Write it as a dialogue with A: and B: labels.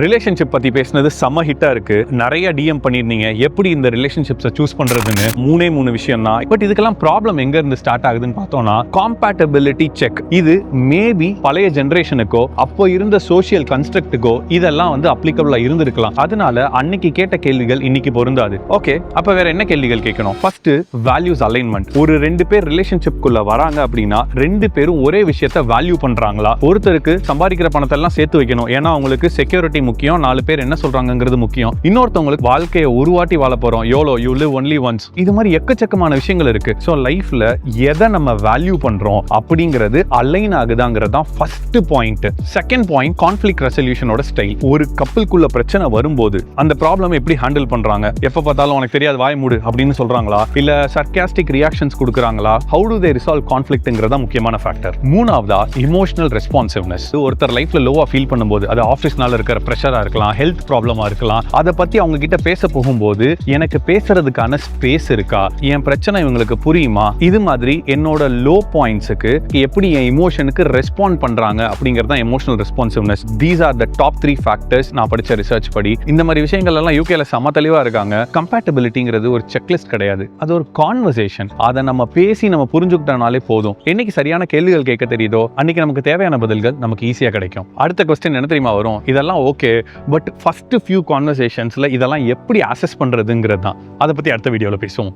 A: Relationship பத்தி பேசினது செம ஹிட்டா இருக்கு. நிறைய டிஎம் பண்ணிருந்தீங்க எப்படி இந்த ரிலேஷன்ஷிப்ஸை சூஸ் பண்றதுன்னு. மூணு விஷயம் தான். பட் இதுக்கெல்லாம் ப்ராப்ளம் எங்க இருந்து ஸ்டார்ட் ஆகுதுன்னு பார்த்தோம்னா காம்பேட்டபிலிட்டி செக். இது மேபி பழைய ஜெனரேஷனுக்கோ அப்போ இருந்த சோஷியல் கன்ஸ்ட்ரக்டுக்கோ இதெல்லாம் வந்து அப்ளிகபிளா இருந்திருக்கலாம். அதனால அன்னைக்கு கேட்ட கேள்விகள் இன்னைக்கு பொருந்தாது. ஓகே, அப்ப வேற என்ன கேள்விகள் கேட்கணும்? First, values alignment. ஒரு ரெண்டு பேர் ரிலேஷன்ஷிப் குள்ள வராங்க அப்படின்னா ரெண்டு பேரும் ஒரே விஷயத்தை வேல்யூ பண்றாங்களா? ஒருத்தருக்கு சம்பாதிக்கிற பணத்தை எல்லாம் சேர்த்து வைக்கணும், ஏன்னா அவங்களுக்கு செக்யூரிட்டி முக்கியம், 4 பேர் என்ன சொல்றாங்கிறது முக்கியம். இன்னொருத்தவங்களுக்கு வாழ்க்கையை ஒரு வாட்டி வாழ போறோம், YOLO you live only once. இது மாதிரி எக்கச்சக்கமான விஷயங்கள் இருக்கு. சோ லைஃப்ல எதை நம்ம வேல்யூ பண்றோம் அப்படிங்கிறது அலைன் ஆகுதாங்கிறது தான் first point. Second point, conflict ரெசல்யூஷனோட ஸ்டைல். ஒரு கப்பலுக்குள்ள பிரச்சனை வரும்போது அந்த ப்ராப்ளம் எப்படி ஹேண்டில் பண்றாங்க? எப்ப பார்த்தாலும் உனக்கு தெரியாது வாய் மூடு அப்படின்னு சொல்றாங்களா, இல்ல சர்காஸ்டிக் ரியாக்ஷன்ஸ் கொடுக்குறாங்களா? ஹவு டு தே ரிசால்வ் கான்ஃப்ளிக்ட்ங்கிறதா முக்கியமான ஃபேக்டர். மூணாவதா, இமோஷனல் ரெஸ்பான்சிவ்னஸ். ஒருத்தர் லைஃப்ல லோவா ஃபீல் பண்ணும்போது, அது ஆஃபீஸ்னால இருக்கிற ப்ரெஷரா இருக்கலாம், ஹெல்த் ப்ராப்ளமா இருக்கலாம், அதை பத்தி அவங்க கிட்ட பேச போகும்போது எனக்கு பேசுறதுக்கான ஸ்பேஸ் இருக்கா, என் பிரச்சனை இவங்களுக்கு புரியுமா, இது மாதிரி என்னோட லோ பாயிண்ட்ஸுக்கு எப்படி என் இமோஷனுக்கு ரெஸ்பாண்ட் பண்றாங்க அப்படிங்கிறது தான் emotional responsiveness. These are the top 3 factors நான் படிச்ச ரிசர்ச் படி. இந்த மாதிரி விஷயங்கள் எல்லாம் யூகேல செம தெளிவா இருக்காங்க. கம்பேட்டபிலிட்டிங்கிறது ஒரு செக்லிஸ்ட் கிடையாது, அது ஒரு கான்வர்சேஷன். அதை நம்ம பேசி நம்ம புரிஞ்சுக்கிட்டனாலே போதும். என்னைக்கு சரியான கேள்விகள் கேட்க தெரியுதோ அன்னைக்கு நமக்கு தேவையான பதில்கள் நமக்கு ஈஸியா கிடைக்கும். அடுத்த क्वेश्चन என்ன தெரியுமா வரும்? இதெல்லாம் ஓகே, பட் ஃபர்ஸ்ட் ஃபியூ கான்வர்சேஷன்ஸ்ல இதெல்லாம் எப்படி அசஸ் பண்றதுங்கிறது தான். அதை பத்தி அடுத்த வீடியோல பேசுவோம்.